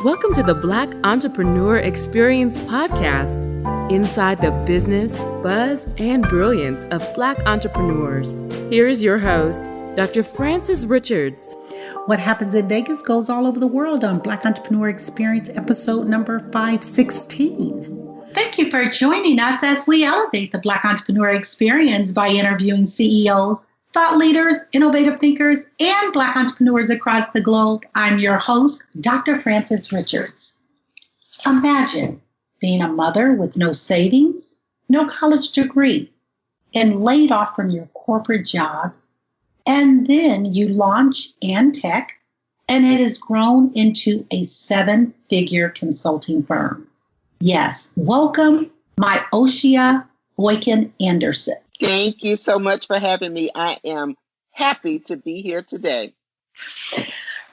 Welcome to the Black Entrepreneur Experience podcast, inside the business, buzz, and brilliance of Black entrepreneurs. Here is your host, Dr. Frances Richards. What happens in Vegas goes all over the world on Black Entrepreneur Experience episode number 516. Thank you for joining us as we elevate the Black Entrepreneur Experience by interviewing CEOs, thought leaders, innovative thinkers, and Black entrepreneurs across the globe. I'm your host, Dr. Frances Richards. Imagine being a mother with no savings, no college degree, and laid off from your corporate job. And then you launch AndTech, and it has grown into a 7-figure consulting firm. Yes, welcome, Myoshia Boykin Anderson. Thank you so much for having me. I am happy to be here today.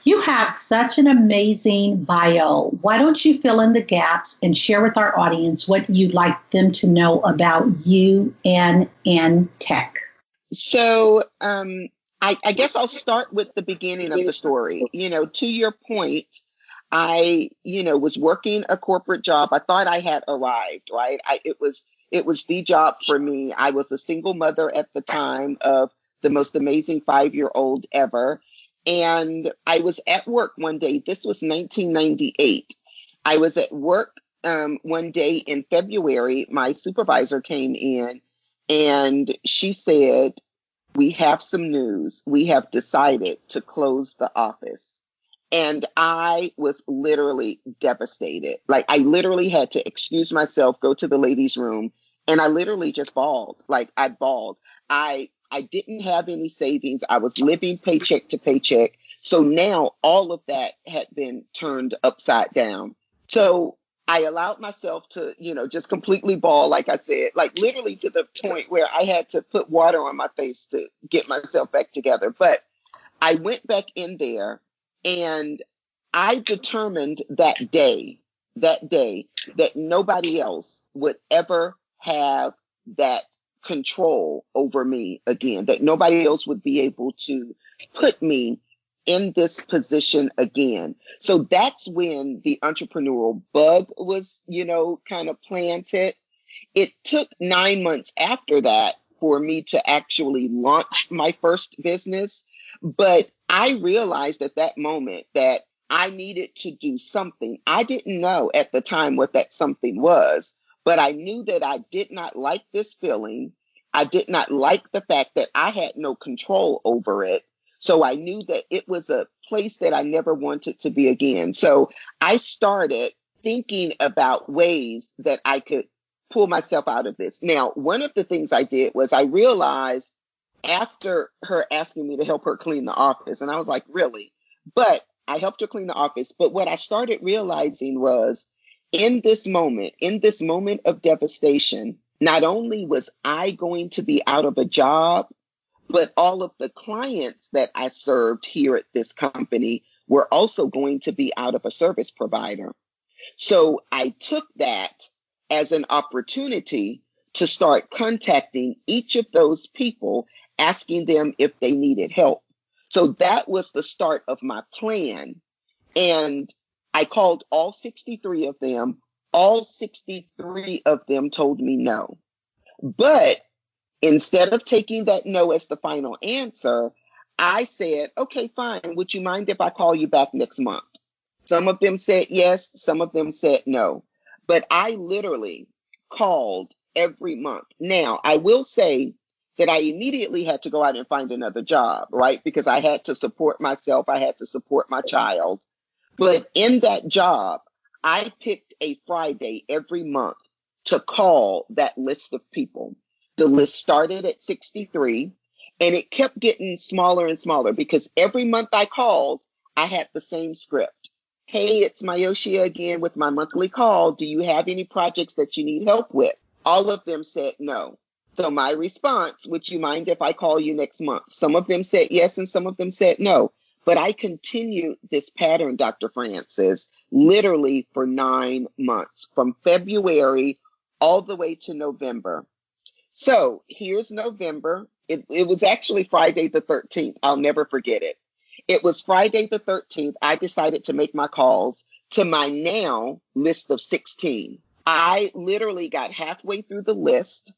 You have such an amazing bio. Why don't you fill in the gaps and share with our audience what you'd like them to know about you and AndTech? So I guess I'll start with the beginning of the story. To your point, I was working a corporate job. I thought I had arrived, right? It was the job for me. I was a single mother at the time of the most amazing 5-year-old ever. And I was at work one day. This was 1998. I was at work one day in February. My supervisor came in and she said, "We have some news. We have decided to close the office." And I was literally devastated. Like, I literally had to excuse myself, go to the ladies' room, and I literally just bawled. I bawled. I didn't have any savings. I was living paycheck to paycheck. So now all of that had been turned upside down. So I allowed myself to, just completely bawl, like I said, like literally to the point where I had to put water on my face to get myself back together. But I went back in there. And I determined that day that nobody else would ever have that control over me again, that nobody else would be able to put me in this position again. So that's when the entrepreneurial bug was, kind of planted. It took 9 months after that for me to actually launch my first business. But I realized at that moment that I needed to do something. I didn't know at the time what that something was, but I knew that I did not like this feeling. I did not like the fact that I had no control over it. So I knew that it was a place that I never wanted to be again. So I started thinking about ways that I could pull myself out of this. Now, one of the things I did was I realized after her asking me to help her clean the office, and I was like, really? But I helped her clean the office. But what I started realizing was in this moment of devastation, not only was I going to be out of a job, but all of the clients that I served here at this company were also going to be out of a service provider. So I took that as an opportunity to start contacting each of those people, asking them if they needed help. So that was the start of my plan. And I called all 63 of them. All 63 of them told me no. But instead of taking that no as the final answer, I said, okay, fine. Would you mind if I call you back next month? Some of them said yes. Some of them said no. But I literally called every month. Now, I will say that I immediately had to go out and find another job, right? Because I had to support myself. I had to support my child. But in that job, I picked a Friday every month to call that list of people. The list started at 63 and it kept getting smaller and smaller because every month I called, I had the same script. Hey, it's Myoshia again with my monthly call. Do you have any projects that you need help with? All of them said no. So my response, would you mind if I call you next month? Some of them said yes and some of them said no. But I continued this pattern, Dr. Frances, literally for 9 months, from February all the way to November. So here's November. It was actually Friday the 13th. I'll never forget it. It was Friday the 13th. I decided to make my calls to my now list of 16. I literally got halfway through the list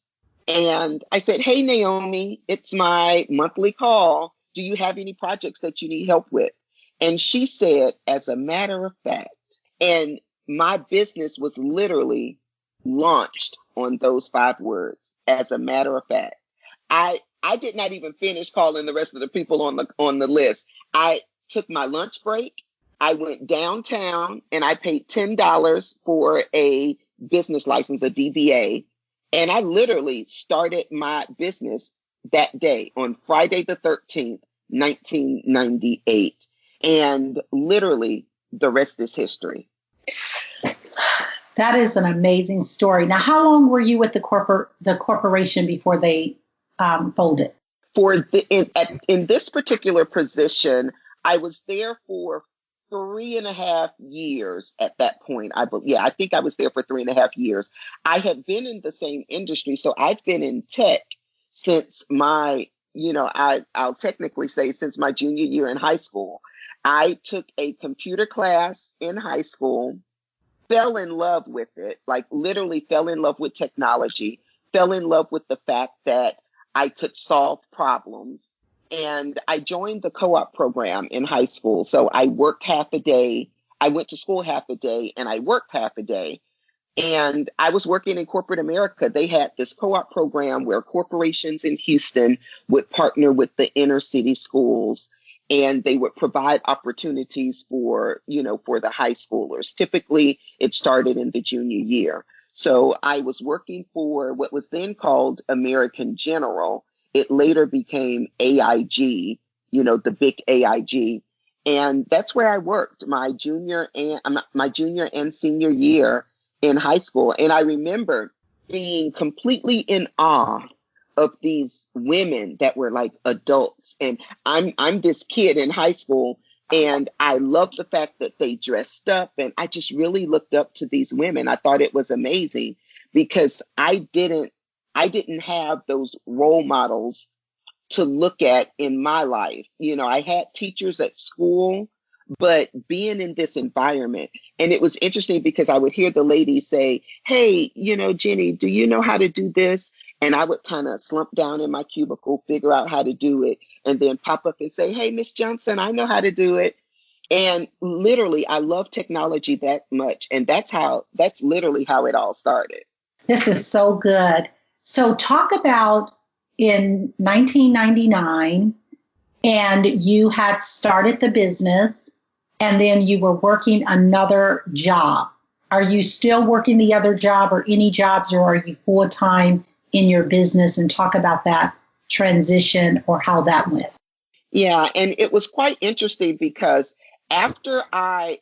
and I said, "Hey, Naomi, it's my monthly call. Do you have any projects that you need help with?" And she said, "As a matter of fact," and my business was literally launched on those 5 words. As a matter of fact, I did not even finish calling the rest of the people on the list. I took my lunch break. I went downtown and I paid $10 for a business license, a DBA. And I literally started my business that day on Friday the 13th, 1998. And literally the rest is history. That is an amazing story. Now, how long were you with the corporation before they folded? In this particular position, I was there for 3.5 years at that point. I think I was there for 3.5 years. I had been in the same industry, so I've been in tech since I'll technically say since my junior year in high school. I took a computer class in high school, fell in love with it, like literally fell in love with technology, fell in love with the fact that I could solve problems. And I joined the co-op program in high school. So I worked half a day. I went to school half a day and I worked half a day. And I was working in corporate America. They had this co-op program where corporations in Houston would partner with the inner city schools, and they would provide opportunities for the high schoolers. Typically, it started in the junior year. So I was working for what was then called American General. It later became AIG, the big AIG. And that's where I worked my junior and senior year in high school. And I remember being completely in awe of these women that were like adults. And I'm this kid in high school, and I loved the fact that they dressed up, and I just really looked up to these women. I thought it was amazing because I didn't have those role models to look at in my life. I had teachers at school, but being in this environment, and it was interesting because I would hear the ladies say, "Hey, Jenny, do you know how to do this?" And I would kind of slump down in my cubicle, figure out how to do it, and then pop up and say, "Hey, Miss Johnson, I know how to do it." And literally, I love technology that much. And that's literally how it all started. This is so good. So talk about in 1999, and you had started the business, and then you were working another job. Are you still working the other job or any jobs, or are you full-time in your business? And talk about that transition or how that went. Yeah, and it was quite interesting because after I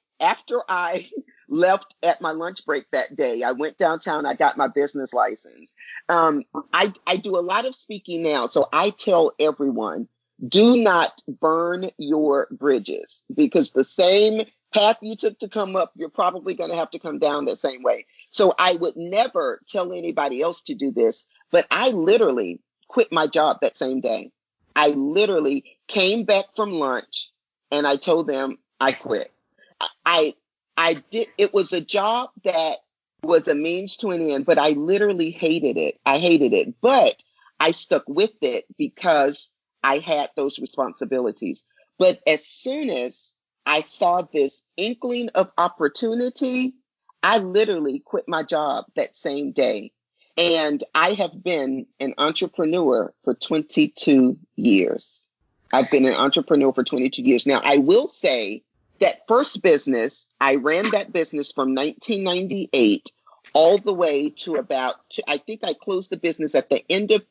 left at my lunch break that day, I went downtown, I got my business license. I do a lot of speaking now, so I tell everyone, do not burn your bridges, because the same path you took to come up, you're probably going to have to come down that same way. So I would never tell anybody else to do this, but I literally quit my job that same day. I literally came back from lunch and I told them I quit. I did. It was a job that was a means to an end, but I literally hated it. I hated it, but I stuck with it because I had those responsibilities. But as soon as I saw this inkling of opportunity, I literally quit my job that same day. And I have been an entrepreneur for 22 years. I've been an entrepreneur for 22 years. Now, I will say that first business, I ran that business from 1998 all the way to I think I closed the business at the end of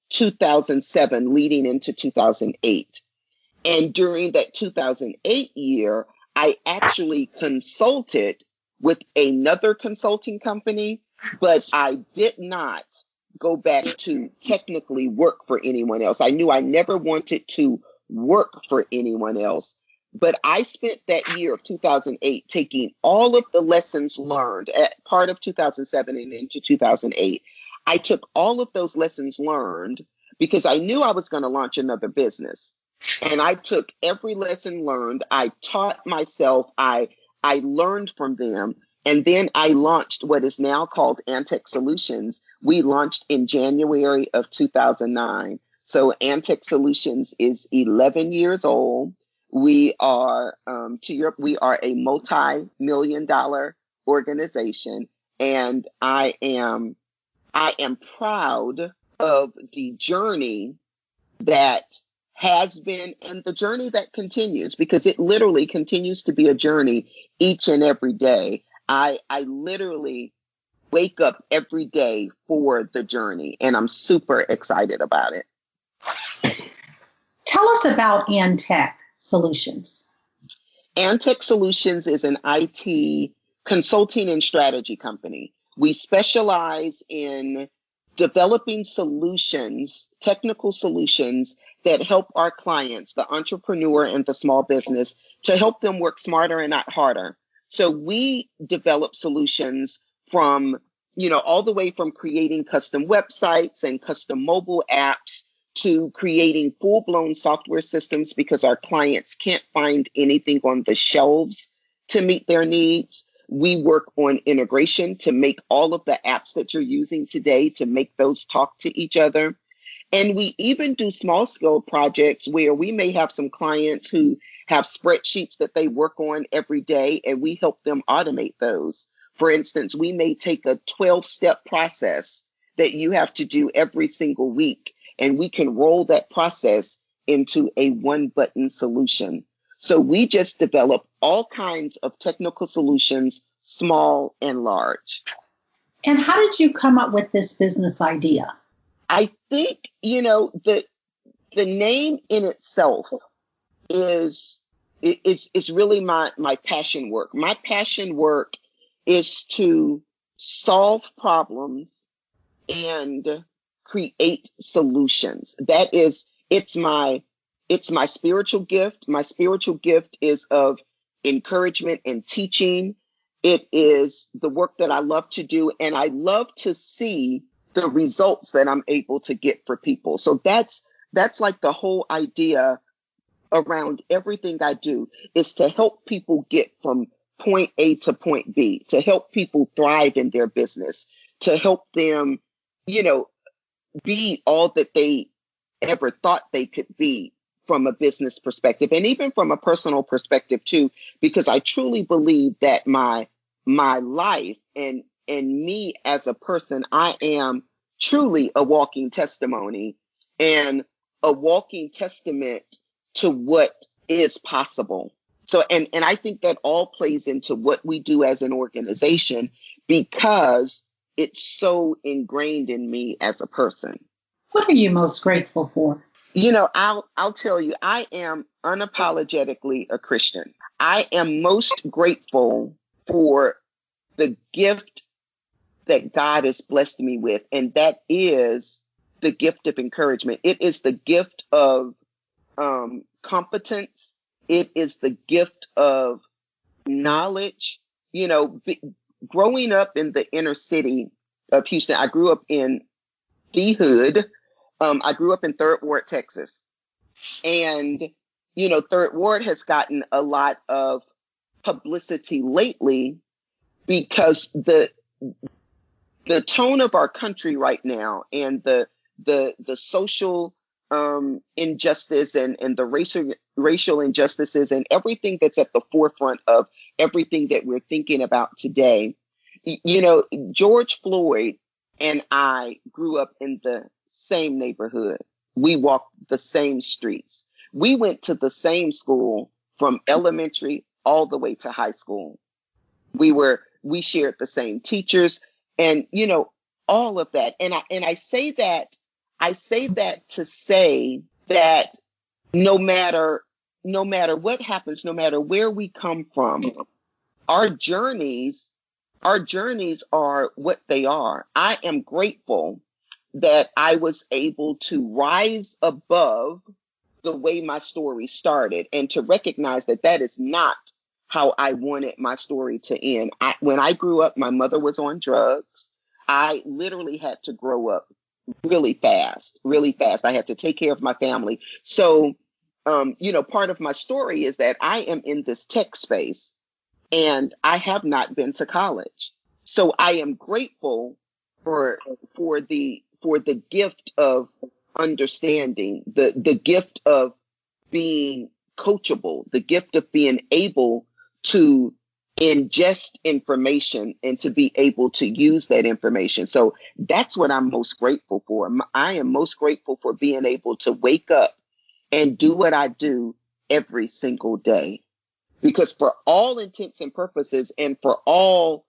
2007, leading into 2008. And during that 2008 year, I actually consulted with another consulting company, but I did not go back to technically work for anyone else. I knew I never wanted to work for anyone else. But I spent that year of 2008 taking all of the lessons learned at part of 2007 and into 2008. I took all of those lessons learned because I knew I was going to launch another business. And I took every lesson learned. I taught myself. I I learned from them. And then I launched what is now called AndTech Solutions. We launched in January of 2009. So AndTech Solutions is 11 years old. We are, we are a multi-million-dollar organization, and I am proud of the journey that has been and the journey that continues, because it literally continues to be a journey each and every day. I literally wake up every day for the journey, and I'm super excited about it. Tell us about AndTech Solutions. AndTech Solutions is an IT consulting and strategy company. We specialize in developing solutions, technical solutions that help our clients, the entrepreneur and the small business, to help them work smarter and not harder. So we develop solutions from, all the way from creating custom websites and custom mobile apps to creating full-blown software systems because our clients can't find anything on the shelves to meet their needs. We work on integration to make all of the apps that you're using today, to make those talk to each other. And we even do small-scale projects where we may have some clients who have spreadsheets that they work on every day, and we help them automate those. For instance, we may take a 12-step process that you have to do every single week, and we can roll that process into a one-button solution. So we just develop all kinds of technical solutions, small and large. And how did you come up with this business idea? I think, the name in itself is really my passion work. My passion work is to solve problems and create solutions. It's my spiritual gift. My spiritual gift is of encouragement and teaching. It is the work that I love to do, and I love to see the results that I'm able to get for people. So that's like the whole idea around everything I do, is to help people get from point A to point B, to help people thrive in their business, to help them, be all that they ever thought they could be from a business perspective, and even from a personal perspective too, because I truly believe that my life and me as a person, I am truly a walking testimony and a walking testament to what is possible. So, and I think that all plays into what we do as an organization, because it's so ingrained in me as a person. What are you most grateful for? I'll tell you, I am unapologetically a Christian. I am most grateful for the gift that God has blessed me with, and that is the gift of encouragement. It is the gift of competence. It is the gift of knowledge. Growing up in the inner city of Houston, I grew up in the hood. I grew up in Third Ward, Texas. And, Third Ward has gotten a lot of publicity lately because the tone of our country right now, and the social injustice and the racial injustices and everything that's at the forefront of everything that we're thinking about today. George Floyd and I grew up in the same neighborhood. We walked the same streets. We went to the same school from elementary all the way to high school. We shared the same teachers, and all of that. And I say that to say that no matter what happens, no matter where we come from, our journeys are what they are. I am grateful that I was able to rise above the way my story started, and to recognize that that is not how I wanted my story to end. When I grew up, my mother was on drugs. I literally had to grow up really fast. I had to take care of my family. So, part of my story is that I am in this tech space, and I have not been to college. So I am grateful for the gift of understanding, the gift of being coachable, the gift of being able to ingest information and to be able to use that information. So that's what I'm most grateful for. I am most grateful for being able to wake up and do what I do every single day. Because for all intents and purposes, and for all,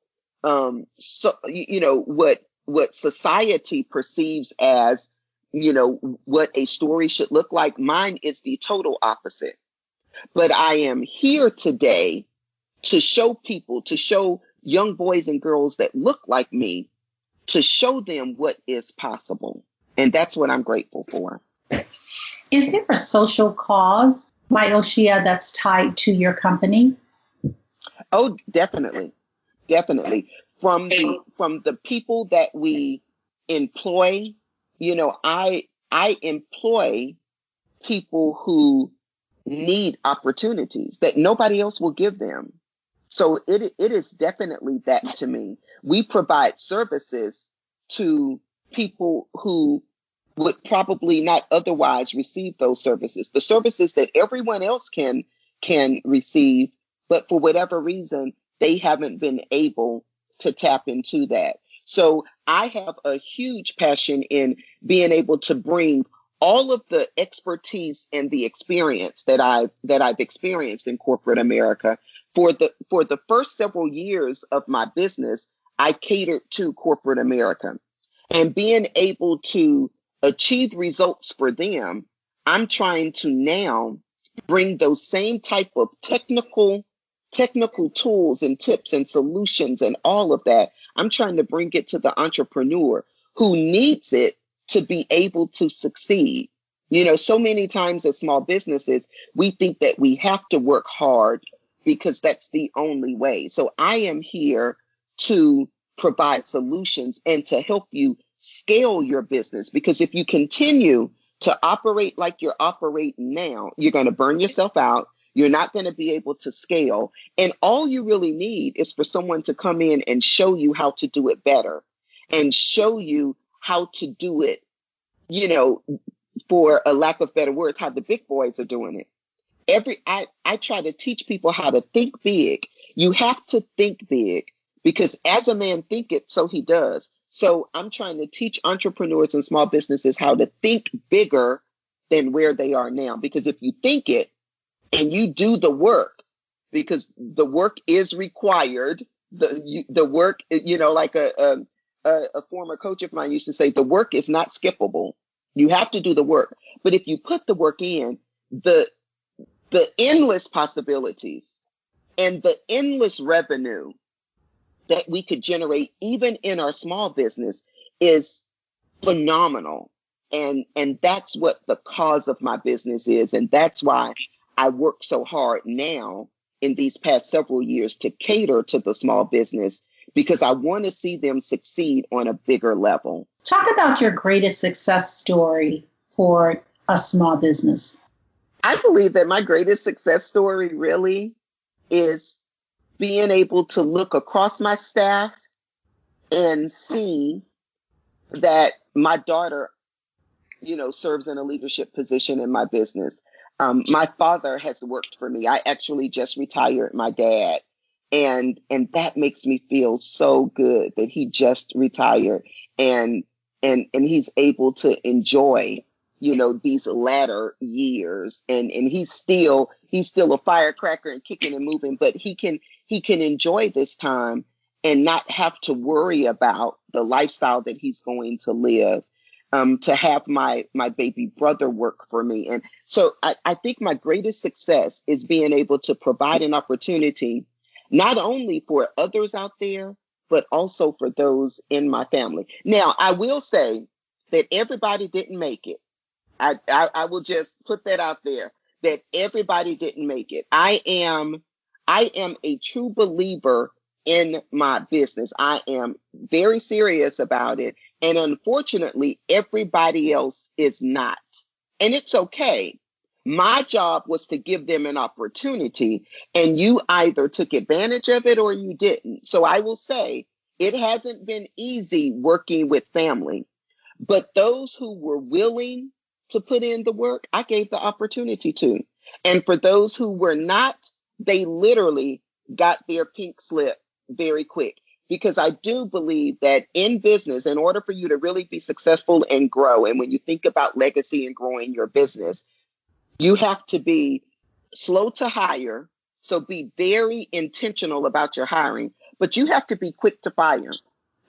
what society perceives as, what a story should look like, mine is the total opposite. But I am here today to show people, to show young boys and girls that look like me, to show them what is possible. And that's what I'm grateful for. Is there a social cause, Myoshia, that's tied to your company? Oh, definitely. Definitely. From the people that we employ, I employ people who need opportunities that nobody else will give them. So it is definitely that to me. We provide services to people who would probably not otherwise receive those services, the services that everyone else can receive, but for whatever reason, they haven't been able to tap into that. So I have a huge passion in being able to bring all of the expertise and the experience that I've experienced in corporate America. For the first several years of my business, I catered to corporate America, and being able to achieve results for them, I'm trying to now bring those same type of technical tools and tips and solutions and all of that. I'm trying to bring it to the entrepreneur who needs it to be able to succeed. So many times as small businesses, we think that we have to work hard because that's the only way. So I am here to provide solutions and to help you scale your business, because if you continue to operate like you're operating now, you're going to burn yourself out. You're not going to be able to scale. And all you really need is for someone to come in and show you how to do it better, and show you how to do it, for a lack of better words, how the big boys are doing it. I try to teach people how to think big. You have to think big, because as a man thinketh, so he does. So I'm trying to teach entrepreneurs and small businesses how to think bigger than where they are now. Because if you think it and you do the work, because the work is required, the work, like a former coach of mine used to say, the work is not skippable. You have to do the work. But if you put the work in, the endless possibilities and the endless revenue that we could generate even in our small business is phenomenal. And that's what the cause of my business is. And that's why I work so hard now in these past several years to cater to the small business, because I want to see them succeed on a bigger level. Talk about your greatest success story for a small business. I believe that my greatest success story really is being able to look across my staff and see that my daughter, serves in a leadership position in my business. My father has worked for me. I actually just retired my dad. And that makes me feel so good that he just retired and he's able to enjoy, these latter years. And he's still a firecracker and kicking and moving, but he can enjoy this time and not have to worry about the lifestyle that he's going to live. To have my baby brother work for me. And so I think my greatest success is being able to provide an opportunity, not only for others out there, but also for those in my family. Now, I will say that everybody didn't make it. I will just put that out there, that everybody didn't make it. I am a true believer in my business. I am very serious about it. And unfortunately, everybody else is not. And it's okay. My job was to give them an opportunity, and you either took advantage of it or you didn't. So I will say it hasn't been easy working with family, but those who were willing to put in the work, I gave the opportunity to. And for those who were not, they literally got their pink slip very quick. Because I do believe that in business, in order for you to really be successful and grow, and when you think about legacy and growing your business, you have to be slow to hire. So be very intentional about your hiring, but you have to be quick to fire.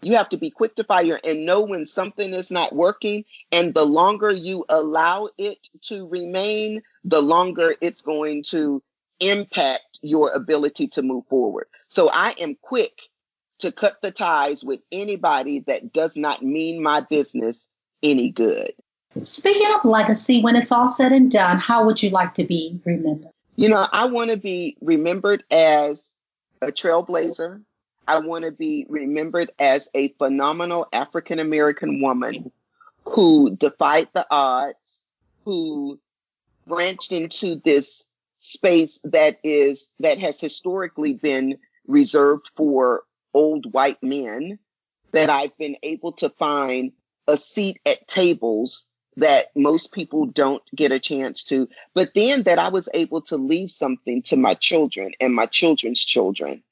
You have to be quick to fire and know when something is not working. And the longer you allow it to remain, the longer it's going to impact your ability to move forward. So I am quick to cut the ties with anybody that does not mean my business any good. Speaking of legacy, when it's all said and done, how would you like to be remembered? I want to be remembered as a trailblazer. I want to be remembered as a phenomenal African American woman who defied the odds, who branched into this space that has historically been reserved for old white men, that I've been able to find a seat at tables that most people don't get a chance to, but then that I was able to leave something to my children and my children's children.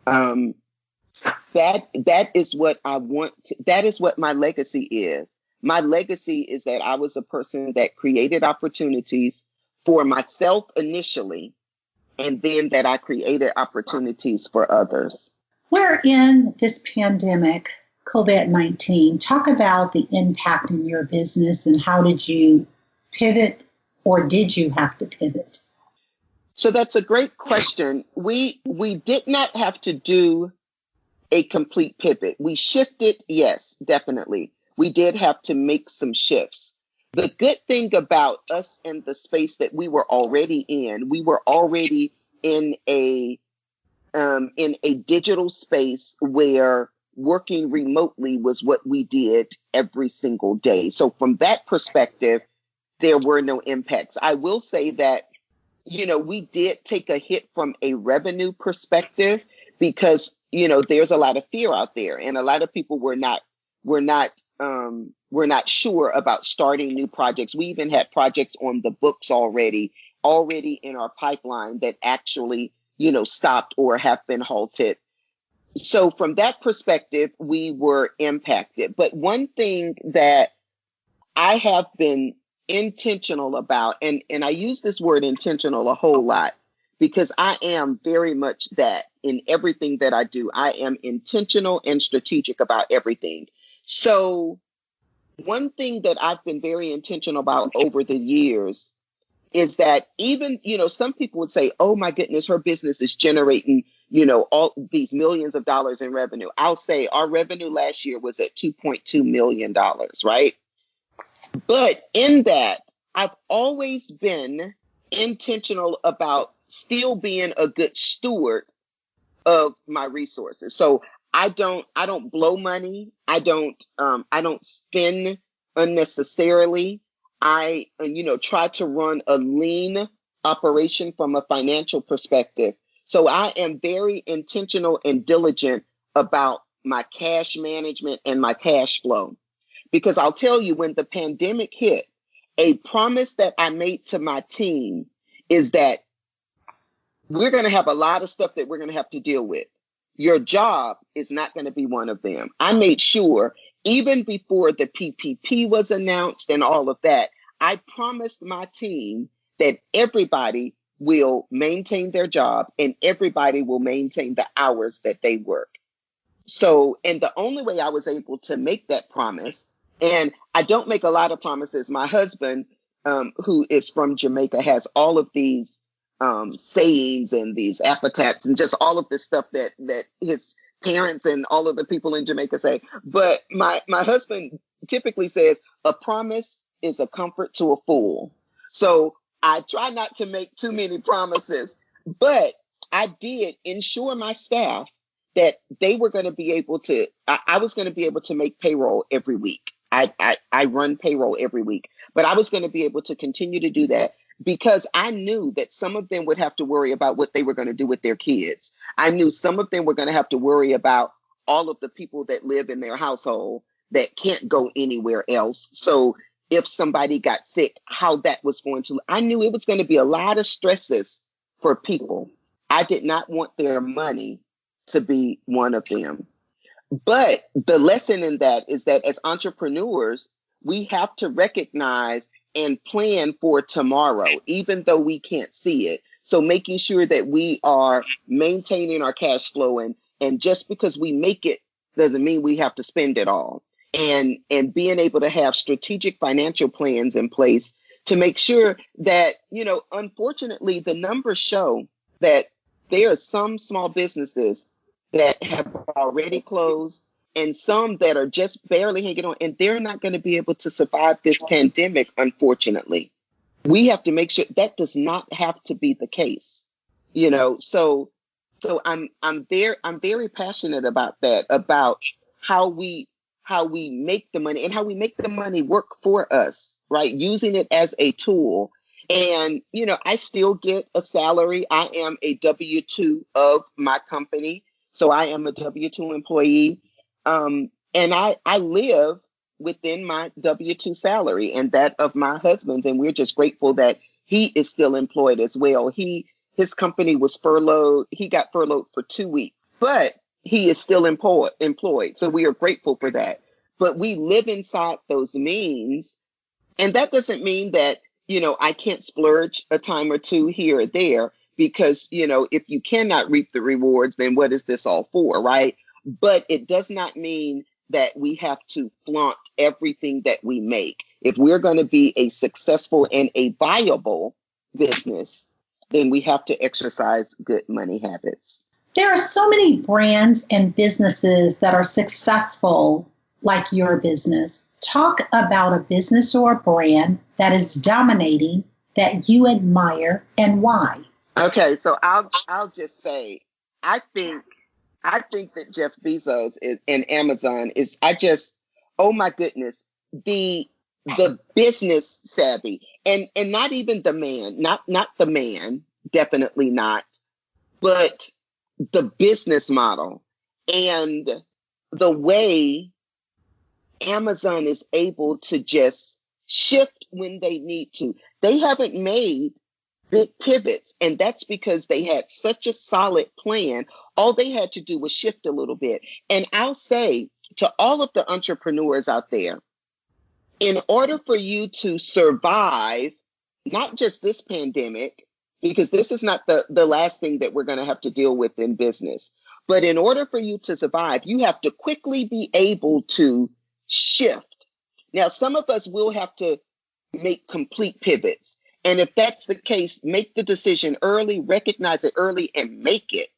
That is what I want. That is what my legacy is. My legacy is that I was a person that created opportunities for myself initially, and then that I created opportunities for others. We're in this pandemic, COVID-19. Talk about the impact in your business and how did you pivot, or did you have to pivot? So that's a great question. We did not have to do a complete pivot. We shifted, yes, definitely. We did have to make some shifts. The good thing about us and the space that we were already in, we were already in a digital space where working remotely was what we did every single day. So from that perspective, there were no impacts. I will say that, we did take a hit from a revenue perspective because, there's a lot of fear out there, and a lot of people were not sure about starting new projects. We even had projects on the books already in our pipeline that actually, stopped or have been halted. So from that perspective, we were impacted. But one thing that I have been intentional about, and I use this word intentional a whole lot because I am very much that in everything that I do. I am intentional and strategic about everything. So one thing that I've been very intentional about over the years is that even, some people would say, oh my goodness, her business is generating, all these millions of dollars in revenue. I'll say our revenue last year was at $2.2 million, right? But in that, I've always been intentional about still being a good steward of my resources. So I don't blow money. I don't spend unnecessarily. I, try to run a lean operation from a financial perspective. So I am very intentional and diligent about my cash management and my cash flow. Because I'll tell you, when the pandemic hit, a promise that I made to my team is that we're going to have a lot of stuff that we're going to have to deal with. Your job is not going to be one of them. I made sure, even before the PPP was announced and all of that, I promised my team that everybody will maintain their job and everybody will maintain the hours that they work. So, and the only way I was able to make that promise, and I don't make a lot of promises. My husband, who is from Jamaica, has all of these sayings and these epithets and just all of this stuff that his parents and all of the people in Jamaica say. But my husband typically says, a promise is a comfort to a fool. So I try not to make too many promises, but I did ensure my staff that they were going to be able to, I was going to be able to make payroll every week. I run payroll every week, but I was going to be able to continue to do that. because I knew that some of them would have to worry about what they were going to do with their kids. I knew some of them were going to have to worry about all of the people that live in their household that can't go anywhere else. So if somebody got sick, how that was going to, I knew it was going to be a lot of stresses for people. I did not want their money to be one of them. But the lesson in that is that as entrepreneurs, we have to recognize and plan for tomorrow, even though we can't see it. So making sure that we are maintaining our cash flow, and just because we make it doesn't mean we have to spend it all. And being able to have strategic financial plans in place to make sure that, unfortunately, the numbers show that there are some small businesses that have already closed and some that are just barely hanging on, and they're not going to be able to survive this pandemic, unfortunately. We have to make sure that does not have to be the case. So I'm very passionate about that, about how we make the money and how we make the money work for us, right? Using it as a tool. And, I still get a salary. I am a W-2 of my company. So I am a W-2 employee. And I live within my W-2 salary and that of my husband's. And we're just grateful that he is still employed as well. His company was furloughed. He got furloughed for 2 weeks, but he is still employed. So we are grateful for that. But we live inside those means. And that doesn't mean that, I can't splurge a time or two here or there, because, if you cannot reap the rewards, then what is this all for, right? But it does not mean that we have to flaunt everything that we make. If we're going to be a successful and a viable business, then we have to exercise good money habits. There are so many brands and businesses that are successful like your business. Talk about a business or a brand that is dominating that you admire and why. Okay, so I'll just say, I think that Jeff Bezos and Amazon is, oh my goodness, the business savvy, and not even the man, not the man, definitely not, but the business model and the way Amazon is able to just shift when they need to. They haven't made big pivots, and that's because they had such a solid plan. All they had to do was shift a little bit. And I'll say to all of the entrepreneurs out there, in order for you to survive, not just this pandemic, because this is not the last thing that we're going to have to deal with in business, but in order for you to survive, you have to quickly be able to shift. Now, some of us will have to make complete pivots. And if that's the case, make the decision early, recognize it early, and make it.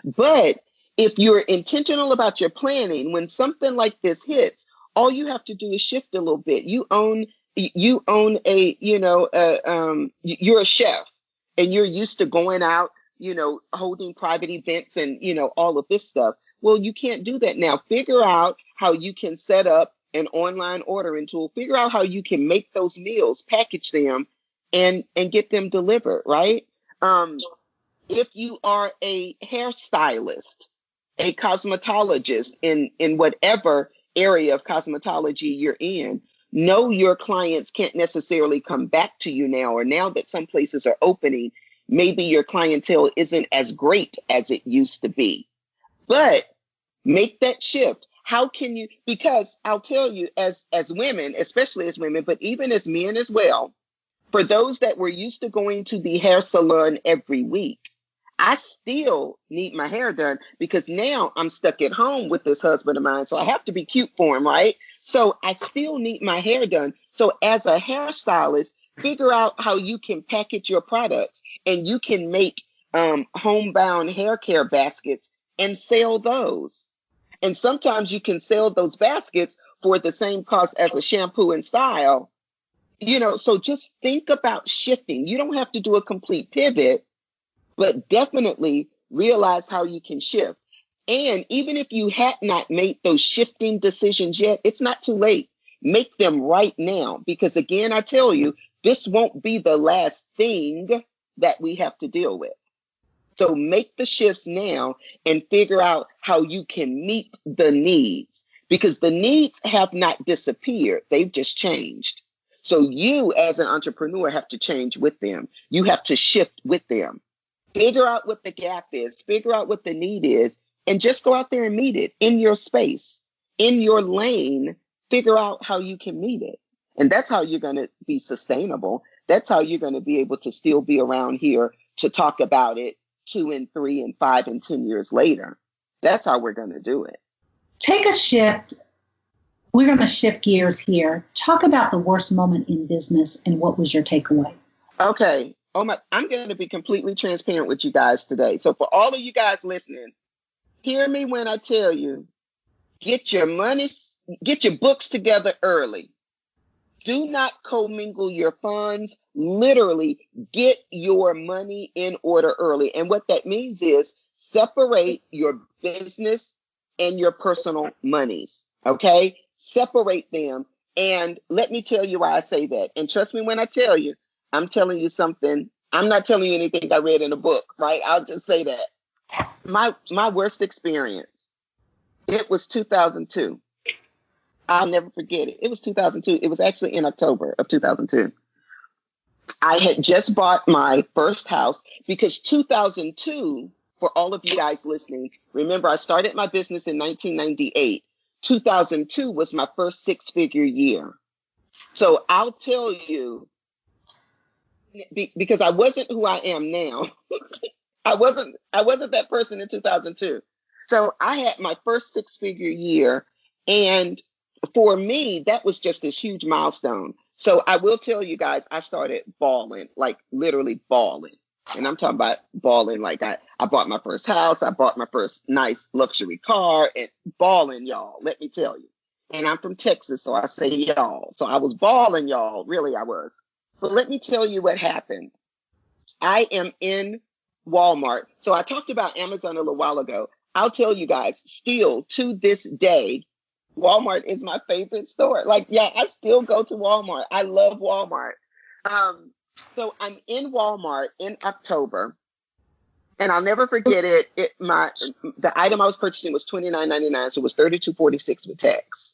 But if you're intentional about your planning, when something like this hits, all you have to do is shift a little bit. You're a chef and you're used to going out, holding private events and, all of this stuff. Well, you can't do that now. Figure out how you can set up an online ordering tool. Figure out how you can make those meals, package them, and get them delivered, right? If you are a hairstylist, a cosmetologist in whatever area of cosmetology you're in, know your clients can't necessarily come back to you now, or now that some places are opening, maybe your clientele isn't as great as it used to be. But make that shift. How can you, because I'll tell you, as women, especially as women, but even as men as well, for those that were used to going to the hair salon every week, I still need my hair done because now I'm stuck at home with this husband of mine. So I have to be cute for him, right? So I still need my hair done. So as a hairstylist, figure out how you can package your products, and you can make homebound hair care baskets and sell those. And sometimes you can sell those baskets for the same cost as a shampoo and style. So just think about shifting. You don't have to do a complete pivot, but definitely realize how you can shift. And even if you had not made those shifting decisions yet, it's not too late. Make them right now. Because again, I tell you, This won't be the last thing that we have to deal with. So make the shifts now and figure out how you can meet the needs, because the needs have not disappeared. They've just changed. So you as an entrepreneur have to change with them. You have to shift with them. Figure out what the gap is, figure out what the need is, and just go out there and meet it in your space, in your lane. Figure out how you can meet it. And that's how you're going to be sustainable. That's how you're going to be able to still be around here to talk about it 2 and 3 and 5 and 10 years later. That's how we're going to do it. Take a shift. We're going to shift gears here. Talk about the worst moment in business and what was your takeaway? Okay. I'm going to be completely transparent with you guys today. So for all of you guys listening, hear me when I tell you, get your books together early. Do not commingle your funds. Literally, get your money in order early. And what that means is separate your business and your personal monies. Okay? Separate them. And let me tell you why I say that. And trust me when I tell you, I'm telling you something. I'm not telling you anything I read in a book, right? I'll just say that. My worst experience, it was 2002. I'll never forget it. It was 2002. It was actually in October of 2002. I had just bought my first house because 2002, for all of you guys listening, remember I started my business in 1998. 2002 was my first 6-figure year. So I'll tell you, because I wasn't who I am now. I wasn't that person in 2002. So I had my first 6-figure year, and for me, that was just this huge milestone. So I will tell you guys, I started balling, like literally balling. And I'm talking about balling like I bought my first house, I bought my first nice luxury car, and balling, y'all, let me tell you. And I'm from Texas, so I say y'all. So I was balling, y'all. Really, I was. But let me tell you what happened. I am in Walmart. So I talked about Amazon a little while ago. I'll tell you guys, still to this day, Walmart is my favorite store. Like, yeah, I still go to Walmart. I love Walmart. So I'm in Walmart in October, and I'll never forget it. The item I was purchasing was $29.99, so it was $32.46 with tax.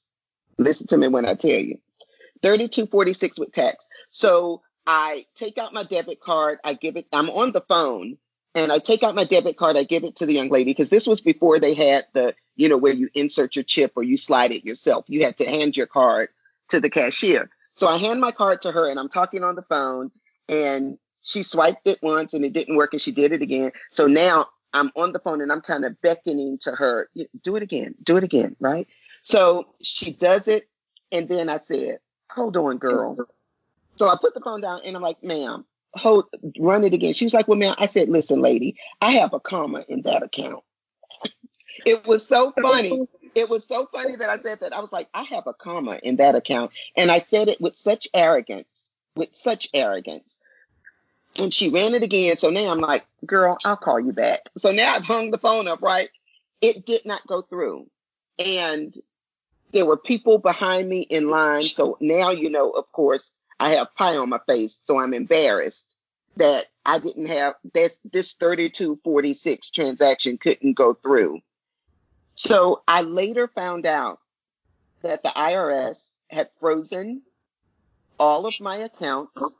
Listen to me when I tell you, $32.46 with tax. So I take out my debit card. I give it. I'm on the phone. And I take out my debit card, I give it to the young lady, because this was before they had the, where you insert your chip or you slide it yourself. You had to hand your card to the cashier. So I hand my card to her and I'm talking on the phone, and she swiped it once and it didn't work and she did it again. So now I'm on the phone and I'm kind of beckoning to her, do it again, right? So she does it. And then I said, hold on, girl. So I put the phone down and I'm like, ma'am, run it again. She was like, well, man, I said, listen, lady, I have a comma in that account. It was so funny. It was so funny that I said that. I was like, I have a comma in that account. And I said it with such arrogance. And she ran it again. So now I'm like, girl, I'll call you back. So now I've hung the phone up, right? It did not go through. And there were people behind me in line. So now, of course, I have pie on my face, so I'm embarrassed that I didn't have this $32.46 transaction couldn't go through. So I later found out that the IRS had frozen all of my accounts,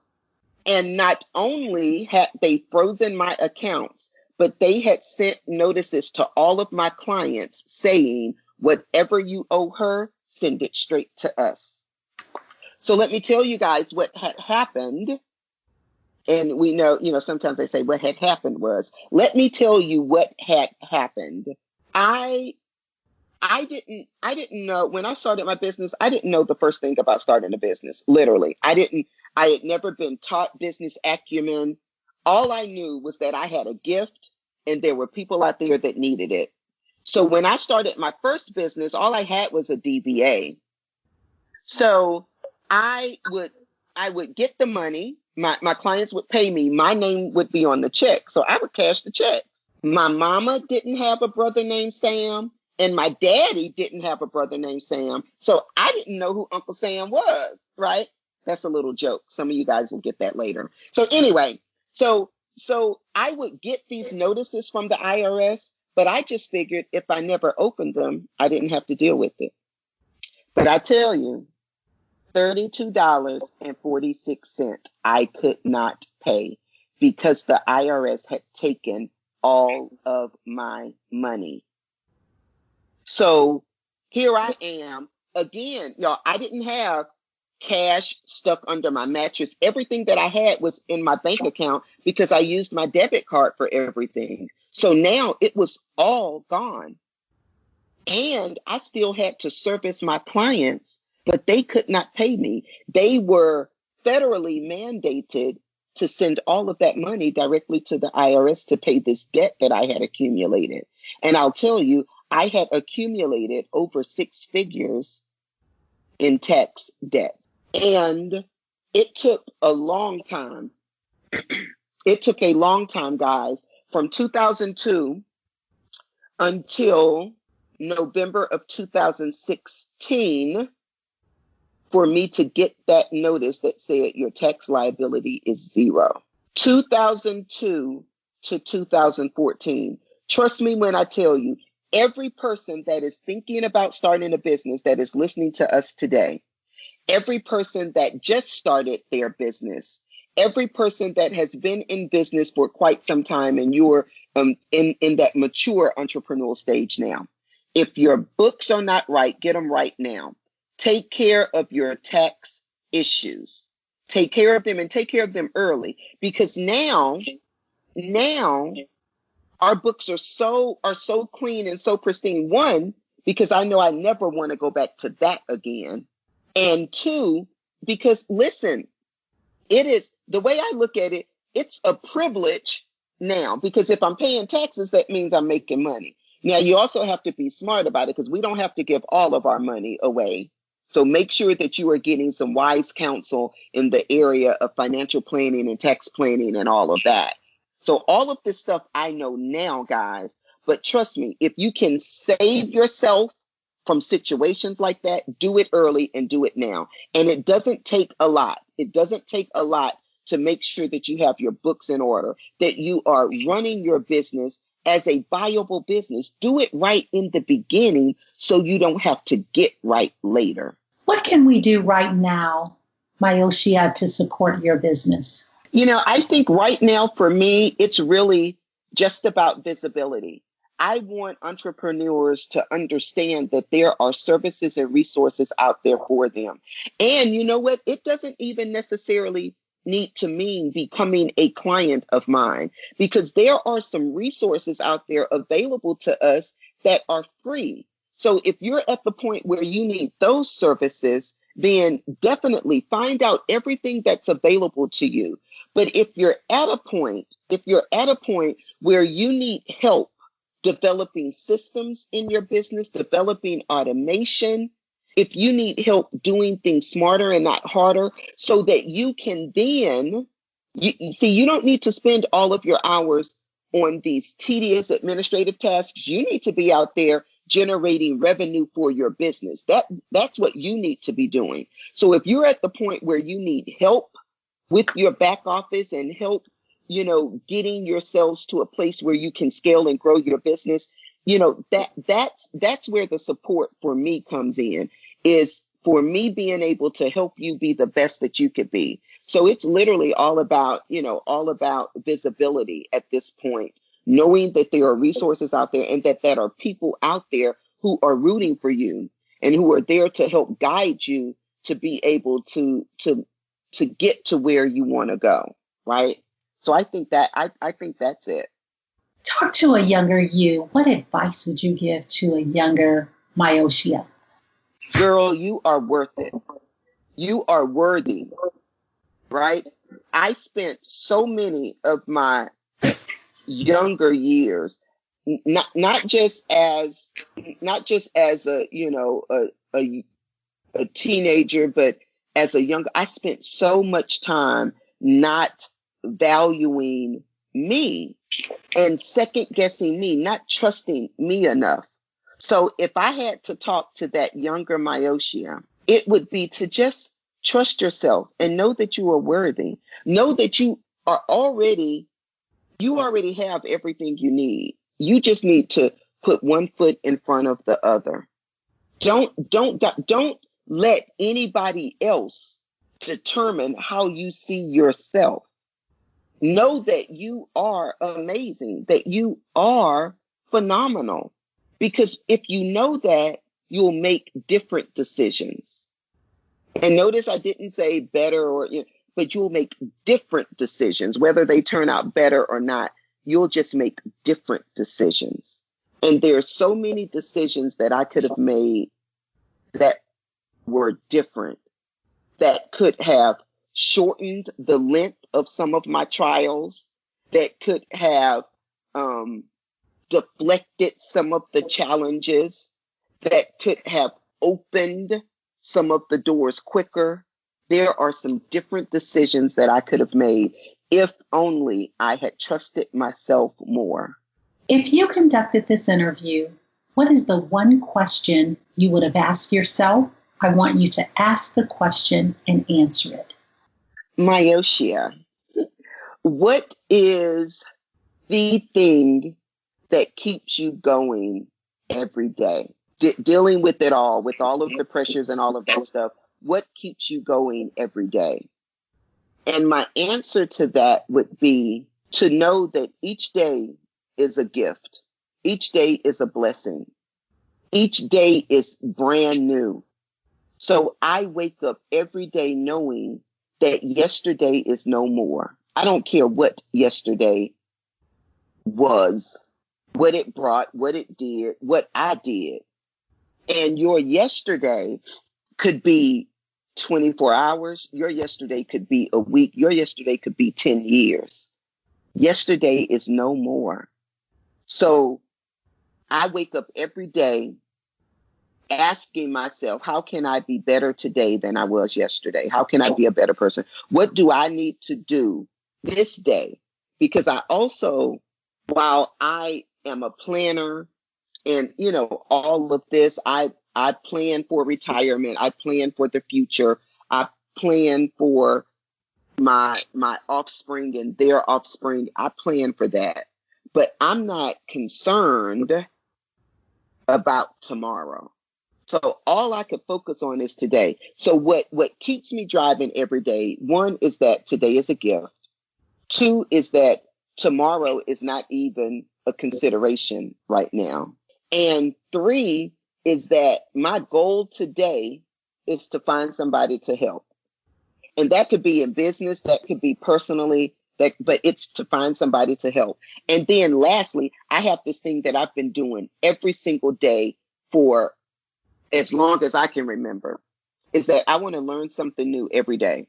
and not only had they frozen my accounts, but they had sent notices to all of my clients saying, whatever you owe her, send it straight to us. So let me tell you guys what had happened. And we know, sometimes they say what had happened was, let me tell you what had happened. I didn't know when I started my business, I didn't know the first thing about starting a business. Literally. I had never been taught business acumen. All I knew was that I had a gift and there were people out there that needed it. So when I started my first business, all I had was a DBA. So I would get the money. My clients would pay me. My name would be on the check. So I would cash the checks. My mama didn't have a brother named Sam, and my daddy didn't have a brother named Sam. So I didn't know who Uncle Sam was, right? That's a little joke. Some of you guys will get that later. So anyway, so I would get these notices from the IRS, but I just figured if I never opened them, I didn't have to deal with it. But I tell you, $32.46 I could not pay because the IRS had taken all of my money. So here I am again, y'all. I didn't have cash stuck under my mattress. Everything that I had was in my bank account because I used my debit card for everything. So now it was all gone. And I still had to service my clients, but they could not pay me. They were federally mandated to send all of that money directly to the IRS to pay this debt that I had accumulated. And I'll tell you, I had accumulated over 6 figures in tax debt. And it took a long time. It took a long time, guys, from 2002 until November of 2016 for me to get that notice that said your tax liability is 0. 2002 to 2014. Trust me when I tell you, every person that is thinking about starting a business that is listening to us today, every person that just started their business, every person that has been in business for quite some time and you're in that mature entrepreneurial stage now, if your books are not right, get them right now. Take care of your tax issues. Take care of them and take care of them early, because now our books are so clean and so pristine. 1, because I know I never want to go back to that again. And 2, because listen, it is the way I look at it, it's a privilege now, because if I'm paying taxes, that means I'm making money. Now, you also have to be smart about it because we don't have to give all of our money away. So make sure that you are getting some wise counsel in the area of financial planning and tax planning and all of that. So all of this stuff I know now, guys, but trust me, if you can save yourself from situations like that, do it early and do it now. And it doesn't take a lot. It doesn't take a lot to make sure that you have your books in order, that you are running your business as a viable business. Do it right in the beginning so you don't have to get right later. What can we do right now, Myoshia, to support your business? I think right now for me, it's really just about visibility. I want entrepreneurs to understand that there are services and resources out there for them. And you know what? It doesn't even necessarily need to mean becoming a client of mine, because there are some resources out there available to us that are free. So if you're at the point where you need those services, then definitely find out everything that's available to you. But if you're at a point where you need help developing systems in your business, developing automation, if you need help doing things smarter and not harder, so that you can then, you don't need to spend all of your hours on these tedious administrative tasks. You need to be out there generating revenue for your business. That's what you need to be doing. So if you're at the point where you need help with your back office and help, getting yourselves to a place where you can scale and grow your business, that's where the support for me comes in, is for me being able to help you be the best that you could be. So it's literally all about visibility at this point, knowing that there are resources out there and that are people out there who are rooting for you and who are there to help guide you to be able to get to where you want to go, right? So I think that's it. Talk to a younger you. What advice would you give to a younger Myoshia? Girl, you are worth it. You are worthy, right? I spent so many of my younger years, not just as a teenager, but as a younger, I spent so much time not valuing me and second guessing me, not trusting me enough. So if I had to talk to that younger Myoshia, it would be to just Trust yourself and know that you are worthy. Know that you already have everything you need. You just need to put one foot in front of the other. Don't let anybody else determine how you see yourself. Know that you are amazing, that you are phenomenal. Because if you know that, you'll make different decisions. And notice I didn't say better but you'll make different decisions. Whether they turn out better or not, you'll just make different decisions. And there's so many decisions that I could have made that were different, that could have shortened the length of some of my trials, that could have deflected some of the challenges, that could have opened some of the doors quicker. There are some different decisions that I could have made if only I had trusted myself more. If you conducted this interview, what is the one question you would have asked yourself? I want you to ask the question and answer it. Myoshia, what is the thing that keeps you going every day? Dealing with it all, with all of the pressures and all of that stuff, what keeps you going every day? And my answer to that would be to know that each day is a gift. Each day is a blessing. Each day is brand new. So I wake up every day knowing that yesterday is no more. I don't care what yesterday was, what it brought, what it did, what I did. And your yesterday could be 24 hours. Your yesterday could be a week. Your yesterday could be 10 years. Yesterday is no more. So I wake up every day asking myself, how can I be better today than I was yesterday? How can I be a better person? What do I need to do this day? Because I also, while I am a planner and, all of this, I plan for retirement. I plan for the future. I plan for my offspring and their offspring. I plan for that. But I'm not concerned about tomorrow. So all I could focus on is today. So what keeps me driving every day, one is that today is a gift. Two is that tomorrow is not even a consideration right now. And three is that my goal today is to find somebody to help. And that could be in business, that could be personally, but it's to find somebody to help. And then lastly, I have this thing that I've been doing every single day for as long as I can remember, is that I want to learn something new every day.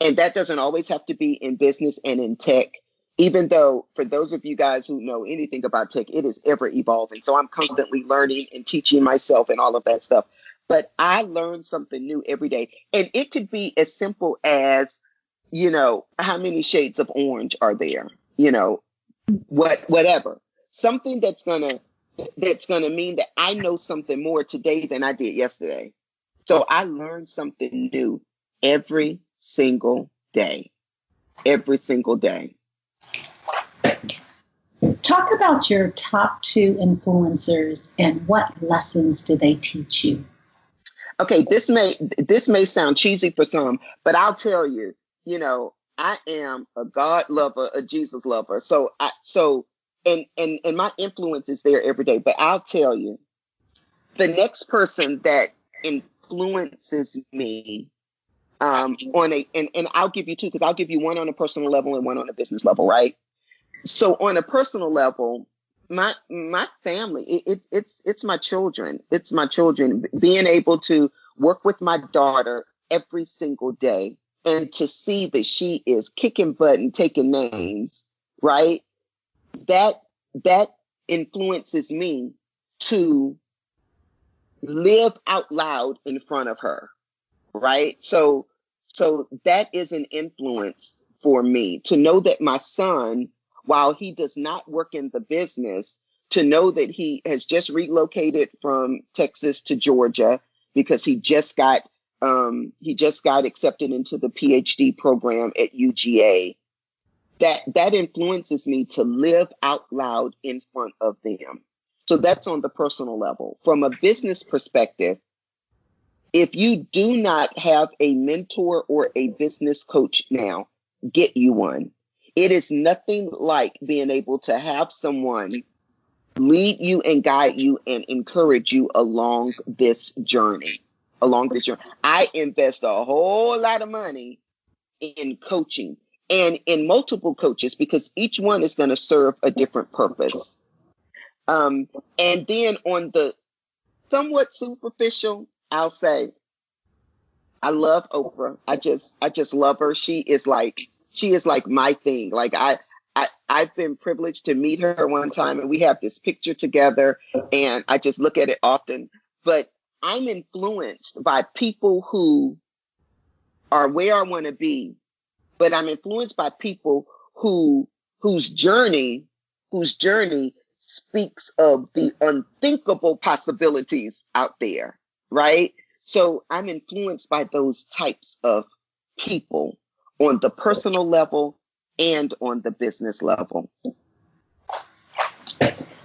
And that doesn't always have to be in business and in tech, even though for those of you guys who know anything about tech, it is ever evolving. So I'm constantly learning and teaching myself and all of that stuff. But I learn something new every day. And it could be as simple as, how many shades of orange are there? Whatever. Something that's gonna mean that I know something more today than I did yesterday. So I learn something new every single day. Every single day. Talk about your top 2 influencers and what lessons do they teach you? Okay, this may sound cheesy for some, but I'll tell you, I am a God lover, a Jesus lover. And my influence is there every day. But I'll tell you, the next person that influences me and I'll give you 2, because I'll give you one on a personal level and one on a business level, right? So on a personal level, my family, it's my children. It's my children. Being able to work with my daughter every single day and to see that she is kicking butt and taking names, right? That influences me to live out loud in front of her, right? So that is an influence for me, to know that my son, while he does not work in the business, to know that he has just relocated from Texas to Georgia because he just got He just got accepted into the PhD program at UGA. That influences me to live out loud in front of them. So that's on the personal level. From a business perspective, if you do not have a mentor or a business coach now, get you one. It is nothing like being able to have someone lead you and guide you and encourage you along this journey. I invest a whole lot of money in coaching and in multiple coaches because each one is going to serve a different purpose. And then on the somewhat superficial, I'll say, I love Oprah. I just love her. She is like my thing. Like I've been privileged to meet her one time and we have this picture together and I just look at it often, but I'm influenced by people who are where I want to be, but I'm influenced by people whose journey speaks of the unthinkable possibilities out there, right? So I'm influenced by those types of people on the personal level and on the business level.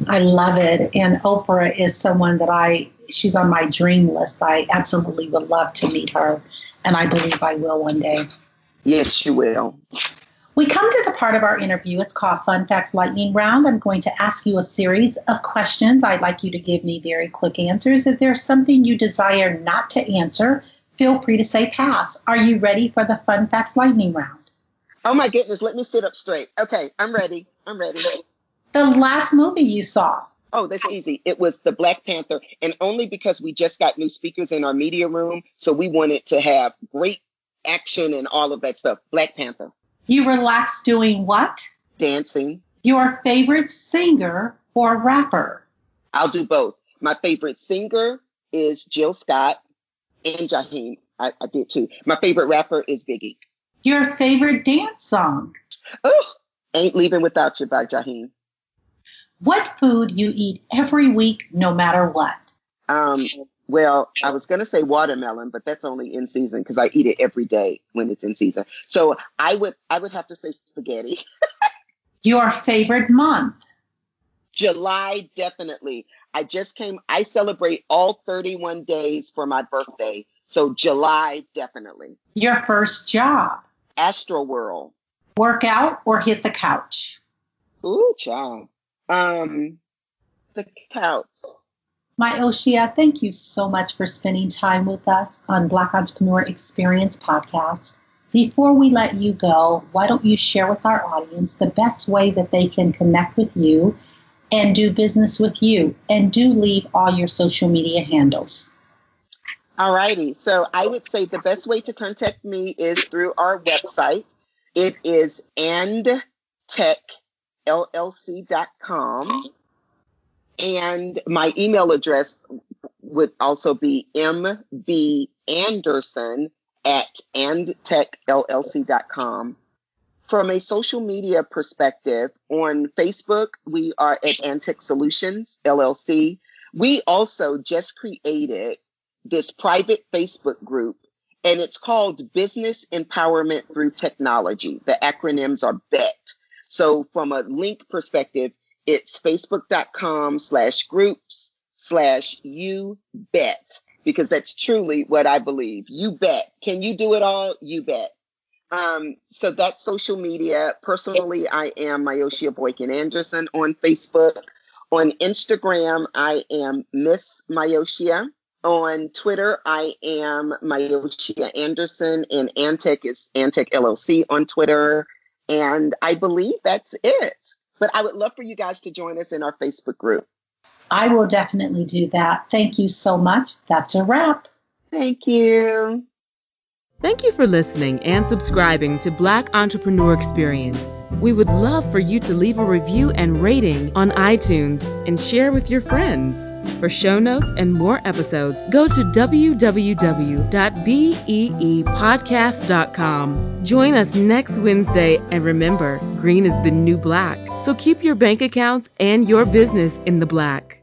I love it. And Oprah is someone that she's on my dream list. I absolutely would love to meet her. And I believe I will one day. Yes, you will. We come to the part of our interview. It's called Fun Facts Lightning Round. I'm going to ask you a series of questions. I'd like you to give me very quick answers. If there's something you desire not to answer, feel free to say pass. Are you ready for the Fun Facts Lightning Round? Oh my goodness, let me sit up straight. Okay, I'm ready. The last movie you saw. Oh, that's easy. It was the Black Panther, and only because we just got new speakers in our media room, so we wanted to have great action and all of that stuff. Black Panther. You relax doing what? Dancing. Your favorite singer or rapper? I'll do both. My favorite singer is Jill Scott and Jaheim. I did too. My favorite rapper is Biggie. Your favorite dance song? Oh, Ain't Leaving Without You by Jaheim. What food you eat every week, no matter what? Well, I was going to say watermelon, but that's only in season because I eat it every day when it's in season. So I would have to say spaghetti. Your favorite month? July, definitely. I celebrate all 31 days for my birthday. So July, definitely. Your first job? Astroworld. Work out or hit the couch? Ooh, child. The couch. Myoshia, thank you so much for spending time with us on Black Entrepreneur Experience Podcast. Before we let you go, why don't you share with our audience the best way that they can connect with you and do business with you? And do leave all your social media handles. All righty. So I would say the best way to contact me is through our website. It is AndTechLLC.com. And my email address would also be mbanderson@andtechllc.com. From a social media perspective, on Facebook, we are at AndTech Solutions, LLC. We also just created this private Facebook group, and it's called Business Empowerment Through Technology. The acronyms are BET. So from a link perspective, it's facebook.com/groups/you-bet, because that's truly what I believe. You bet. Can you do it all? You bet. So that's social media. Personally, I am Myoshia Boykin Anderson on Facebook. On Instagram, I am Miss Myoshia. On Twitter, I am Myoshia Anderson, and AndTech is AndTech LLC on Twitter. And I believe that's it. But I would love for you guys to join us in our Facebook group. I will definitely do that. Thank you so much. That's a wrap. Thank you. Thank you for listening and subscribing to Black Entrepreneur Experience. We would love for you to leave a review and rating on iTunes and share with your friends. For show notes and more episodes, go to www.beepodcast.com. Join us next Wednesday, and remember, green is the new black. So keep your bank accounts and your business in the black.